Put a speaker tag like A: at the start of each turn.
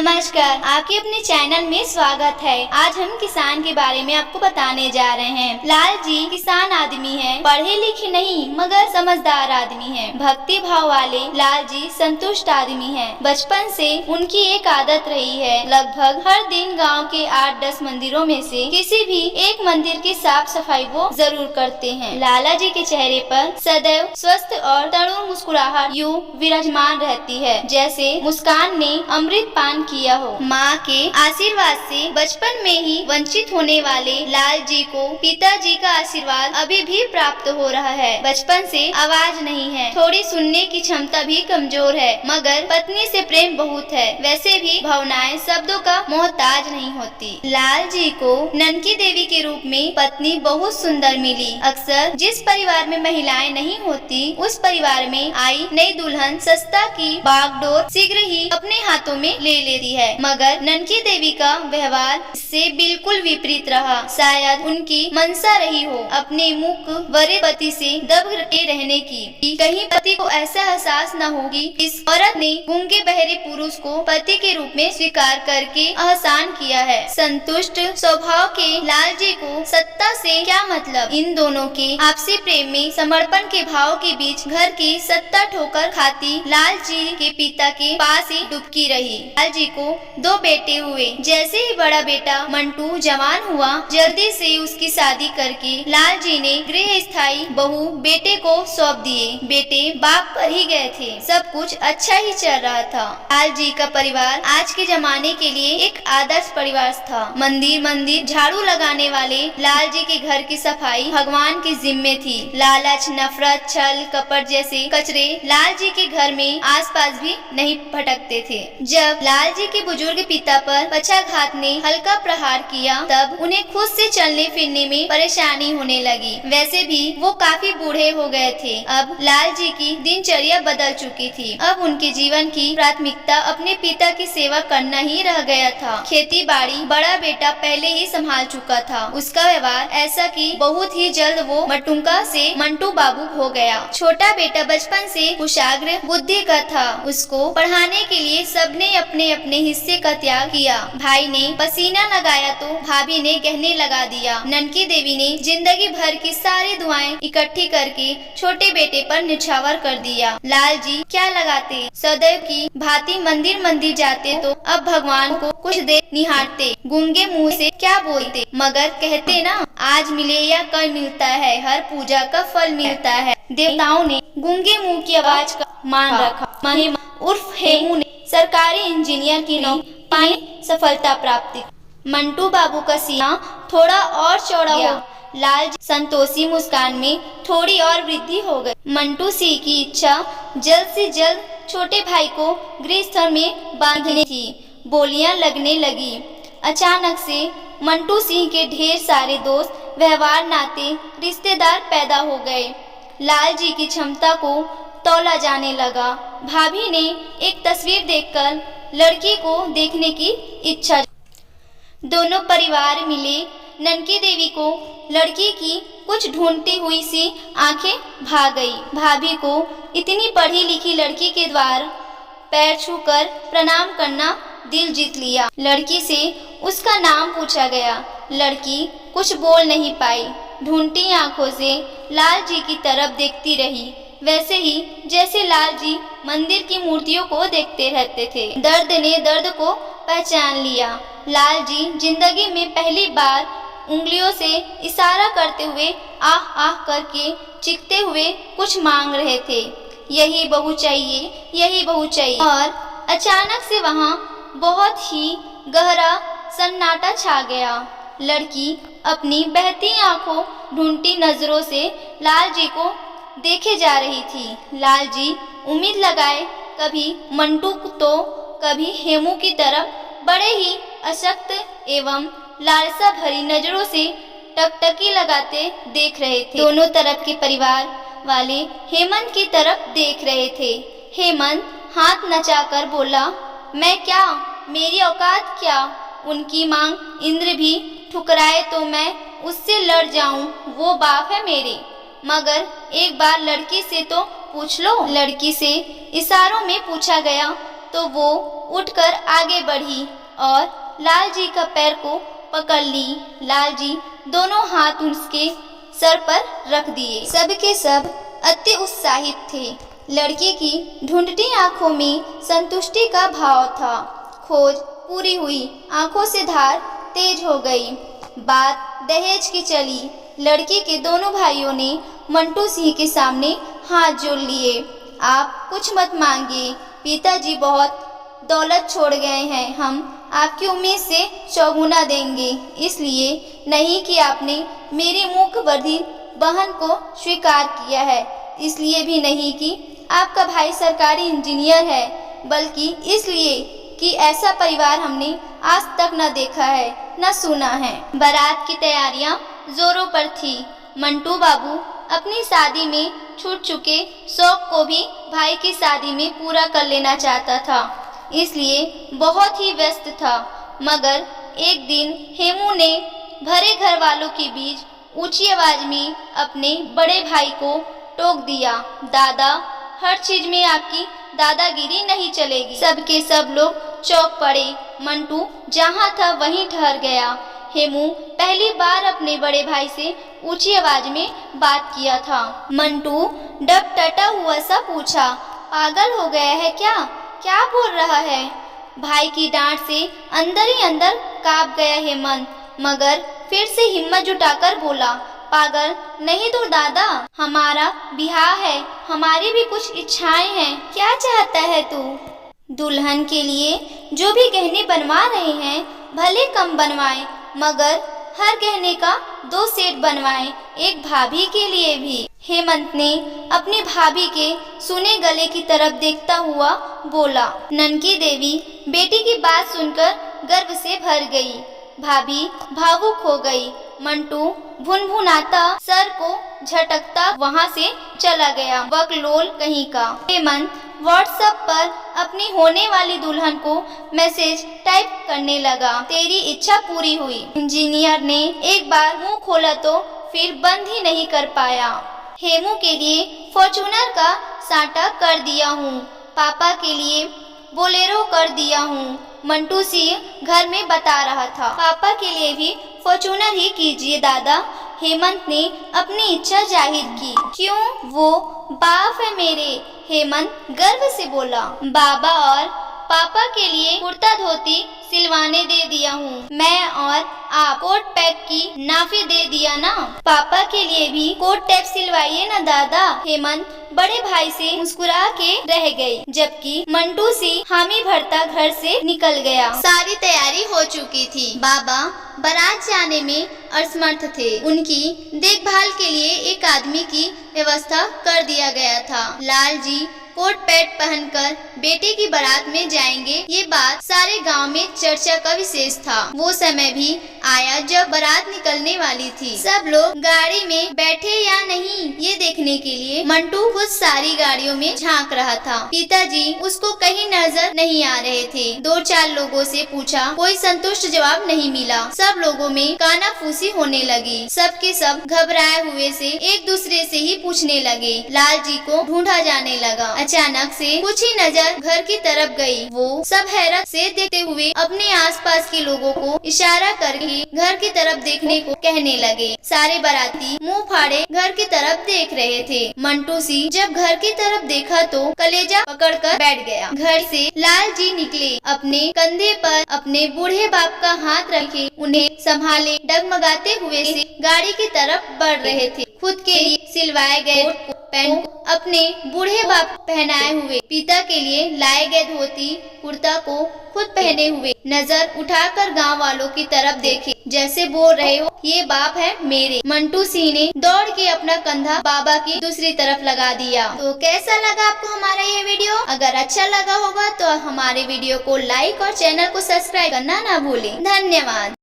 A: नमस्कार, आपके अपने चैनल में स्वागत है। आज हम किसान के बारे में आपको बताने जा रहे हैं। लाल जी किसान आदमी हैं, पढ़े लिखे नहीं मगर समझदार आदमी हैं। भक्ति भाव वाले लाल जी संतुष्ट आदमी हैं। बचपन से उनकी एक आदत रही है, लगभग हर दिन गांव के 8-10 मंदिरों में से किसी भी एक मंदिर की साफ सफाई वो जरूर करते हैं। लाला जी के चेहरे पर सदैव स्वस्थ और तरुण मुस्कुराहट यूं विराजमान रहती है, जैसे मुस्कान ने अमृत पान किया हो। माँ के आशीर्वाद से बचपन में ही वंचित होने वाले लाल जी को पिताजी का आशीर्वाद अभी भी प्राप्त हो रहा है। बचपन से आवाज नहीं है, थोड़ी सुनने की क्षमता भी कमजोर है, मगर पत्नी से प्रेम बहुत है। वैसे भी भावनाएं शब्दों का मोहताज नहीं होती। लाल जी को ननकी देवी के रूप में पत्नी बहुत सुंदर मिली। अक्सर जिस परिवार में महिलाएं नहीं होती, उस परिवार में आई नई दुल्हन सस्ता की बागडोर शीघ्र ही अपने हाथों में ले लेती है, मगर ननकी देवी का व्यवहार इससे बिल्कुल विपरीत रहा। शायद उनकी मनसा रही हो अपने मुख वरे पति से दब के रहने की। कहीं पति को ऐसा एहसास न हो कि इस औरत ने गूंगे बहरे पुरुष को पति के रूप में स्वीकार करके एहसान किया है। संतुष्ट स्वभाव के लाल जी को सत्ता से क्या मतलब। इन दोनों के आपसी प्रेम में समर्पण के भाव के बीच घर की सत्ता ठोकर खाती लाल जी के पिता के पास ही डुबकी रही। लाल जी को 2 बेटे हुए। जैसे ही बड़ा बेटा मंटू जवान हुआ, जल्दी से उसकी शादी करके लाल जी ने गृह स्थायी बहू बेटे को सौंप दिए। बेटे बाप पर ही गए थे। सब कुछ अच्छा ही चल रहा था। लाल जी का परिवार आज के जमाने के लिए एक आदर्श परिवार था। मंदिर झाड़ू लगाने वाले लाल जी के घर की सफाई भगवान की जिम्मे थी। लालच, नफरत, छल कपट जैसे कचरे लाल जी के घर में आसपास भी नहीं भटकते थे। जब लाल जी के बुजुर्ग पिता पर पक्षाघात ने हल्का प्रहार किया, तब उन्हें खुद से चलने फिरने में परेशानी होने लगी। वैसे भी वो काफी बूढ़े हो गए थे। अब लाल जी की दिनचर्या बदल चुकी थी। अब उनके जीवन की प्राथमिकता अपने पिता की सेवा करना ही रह गया था। खेती बाड़ी बड़ा बेटा पहले ही संभाल चुका था। उसका व्यवहार ऐसा कि बहुत ही जल्द वो मटुंका से मंटू बाबू हो गया। छोटा बेटा बचपन से कुशाग्र बुद्धि का था। उसको पढ़ाने के लिए सबने अपने अपने हिस्से का त्याग किया। भाई ने पसीना लगाया तो भाभी ने गहने लगा दिया। ननकी देवी ने जिंदगी भर की सारी दुआएं इकट्ठी करके छोटे बेटे पर निछावर कर दिया। लाल जी क्या लगाते, सदैव की भांति मंदिर जाते तो अब भगवान को कुछ देर निहारते, गूंगे मुंह से क्या बोलते, मगर कहते ना, आज मिले या कल मिलता है, हर पूजा का फल मिलता है। देवताओं ने गूंगे मुंह की आवाज का मान रखा। महिमा उर्फ हेमू ने सरकारी इंजीनियर की नौकरी पाई, सफलता प्राप्ति। मंटू बाबू का सीना थोड़ा और चौड़ा हो, लाल जी संतोषी मुस्कान में थोड़ी और वृद्धि हो गई। मंटू सिंह की इच्छा जल्द से जल्द छोटे भाई को गृहस्थ में बांधने की। बोलियां लगने लगी। अचानक से मंटू सिंह के ढेर सारे दोस्त, व्यवहार, नाते, रिश्तेदार पैदा हो गए। लाल जी की क्षमता को तौला जाने लगा। भाभी ने एक तस्वीर देखकर लड़की को देखने की इच्छा। दोनों परिवार मिले। ननकी देवी को लड़की की कुछ ढूंढती हुई सी आंखें भाग गई। भाभी को इतनी पढ़ी लिखी लड़की के द्वार पैर छूकर प्रणाम करना दिल जीत लिया। लड़की से उसका नाम पूछा गया। लड़की कुछ बोल नहीं पाई, ढूंढती आंखों से लाल जी की तरफ देखती रही, वैसे ही जैसे लाल जी मंदिर की मूर्तियों को देखते रहते थे। दर्द ने दर्द को पहचान लिया। लाल जी जिंदगी में पहली बार उंगलियों से इशारा करते हुए आह आह करके चीखते हुए कुछ मांग रहे थे, यही बहू चाहिए, यही बहू चाहिए। और अचानक से वहाँ बहुत ही गहरा सन्नाटा छा गया। लड़की अपनी बहती आंखों, ढूंढती नजरों से लाल जी को देखे जा रही थी। लाल जी उम्मीद लगाए कभी मंटू तो कभी हेमू की तरफ बड़े ही अशक्त एवं लालसा भरी नजरों से टकटकी लगाते देख रहे थे। दोनों तरफ के परिवार वाले हेमंत की तरफ देख रहे थे। हेमंत हाथ नचाकर बोला, मैं क्या, मेरी औकात क्या। उनकी मांग इंद्र भी ठुकराए तो मैं उससे लड़ जाऊं, वो बाप है मेरे। मगर एक बार लड़की से तो पूछ लो। लड़की से इशारों में पूछा गया, तो वो उठकर आगे बढ़ी और लाल जी का पैर को पकड़ ली। लाल जी दोनों हाथ उसके सर पर रख दिए। सबके सब अति उत्साहित थे। लड़की की ढूंढती आंखों में संतुष्टि का भाव था। खोज पूरी हुई, आंखों से धार तेज हो गई। बात दहेज की चली। लड़की के दोनों भाइयों ने मंटू सिंह के सामने हाथ जोड़ लिए। आप कुछ मत मांगिए, पिताजी बहुत दौलत छोड़ गए हैं, हम आपकी उम्मीद से चौगुना देंगे। इसलिए नहीं कि आपने मेरी मूकबधिर बहन को स्वीकार किया है, इसलिए भी नहीं कि आपका भाई सरकारी इंजीनियर है, बल्कि इसलिए कि ऐसा परिवार हमने आज तक न देखा है न सुना है। बारात की तैयारियां जोरों पर थी। मंटू बाबू अपनी शादी में छूट चुके शौक को भी भाई की शादी में पूरा कर लेना चाहता था, इसलिए बहुत ही व्यस्त था। मगर एक दिन हेमू ने भरे घर वालों के बीच ऊंची आवाज में अपने बड़े भाई को टोक दिया, दादा, हर चीज में आपकी दादागिरी नहीं चलेगी। सबके सब लोग चौंक पड़े। मंटू जहाँ था वहीं ठहर गया। हेमू पहली बार अपने बड़े भाई से ऊंची आवाज में बात किया था। मंटू डब टटा हुआ सा पूछा, पागल हो गया है क्या? क्या बोल रहा है? भाई की डांट से अंदर ही अंदर कांप गया हेमंत, मगर फिर से हिम्मत जुटाकर बोला, पागल नहीं तो दादा, हमारा ब्याह है, हमारी भी कुछ इच्छाएं हैं। क्या चाहता है तू? दुल्हन के लिए जो भी गहने बनवा रहे हैं भले कम बनवाएं, मगर हर गहने का 2 सेट बनवाएं, एक भाभी के लिए भी। हेमंत ने अपनी भाभी के सुने गले की तरफ देखता हुआ बोला। ननकी देवी बेटी की बात सुनकर गर्व से भर गई। भाभी भावुक हो गई। मंटू भुनभुनाता सर को झटकता वहां से चला गया। बकलोल कहीं का। हेमंत व्हाट्सएप पर अपनी होने वाली दुल्हन को मैसेज टाइप करने लगा। तेरी इच्छा पूरी हुई। इंजीनियर ने एक बार मुंह खोला तो फिर बंद ही नहीं कर पाया। हेमू के लिए फॉर्च्यूनर का साटा कर दिया हूँ, पापा के लिए बोलेरो कर दिया हूँ। मंटू सिंह घर में बता रहा था। पापा के लिए भी फॉर्च्यूनर ही कीजिए दादा। हेमंत ने अपनी इच्छा जाहिर की। क्यों? वो बाप है मेरे। हेमंत गर्व से बोला। बाबा और पापा के लिए कुर्ता धोती सिलवाने दे दिया हूँ मैं, और आप कोट पैक की नाफे दे दिया ना। पापा के लिए भी कोट टैप सिलवाइए ना दादा। हेमंत बड़े भाई से मुस्कुरा के रह गई, जबकि मंटू सिंह हामी भरता घर से निकल गया। सारी तैयारी हो चुकी थी। बाबा बारात जाने में असमर्थ थे। उनकी देखभाल के लिए एक आदमी की व्यवस्था कर दिया गया था। लाल जी कोट पैंट पहनकर बेटे की बारात में जाएंगे, ये बात सारे गांव में चर्चा का विशेष था। वो समय भी आया जब बारात निकलने वाली थी। सब लोग गाड़ी में बैठे या नहीं ये देखने के लिए मंटू खुद सारी गाड़ियों में झांक रहा था। पिताजी उसको कहीं नजर नहीं आ रहे थे। 2-4 लोगों से पूछा, कोई संतुष्ट जवाब नहीं मिला। सब लोगों में कानाफूसी होने लगी। सबके सब घबराए हुए से एक दूसरे से ही पूछने लगे। लाल जी को ढूंढा जाने लगा। अचानक से कुछ ही नजर घर की तरफ गई। वो सब हैरत से देखते हुए अपने आसपास के लोगों को इशारा करके घर की तरफ देखने को कहने लगे। सारे बाराती मुंह फाड़े घर की तरफ देख रहे थे। मंटू सिंह जब घर की तरफ देखा तो कलेजा पकड़कर बैठ गया। घर से लाल जी निकले। अपने कंधे पर अपने बूढ़े बाप का हाथ रखे उन्हें संभाले डगमगाते हुए से गाड़ी की तरफ बढ़ रहे थे। खुद के लिए सिलवाए गए पैंट को अपने बूढ़े बाप पहनाए हुए, पिता के लिए लाए गए धोती कुर्ता को खुद पहने हुए नजर उठाकर गांव वालों की तरफ देखे, जैसे बोल रहे हो ये बाप है मेरे। मंटू सिंह ने दौड़ के अपना कंधा बाबा की दूसरी तरफ लगा दिया। तो कैसा लगा आपको हमारा ये वीडियो? अगर अच्छा लगा होगा तो हमारे वीडियो को लाइक और चैनल को सब्सक्राइब करना ना भूलें। धन्यवाद।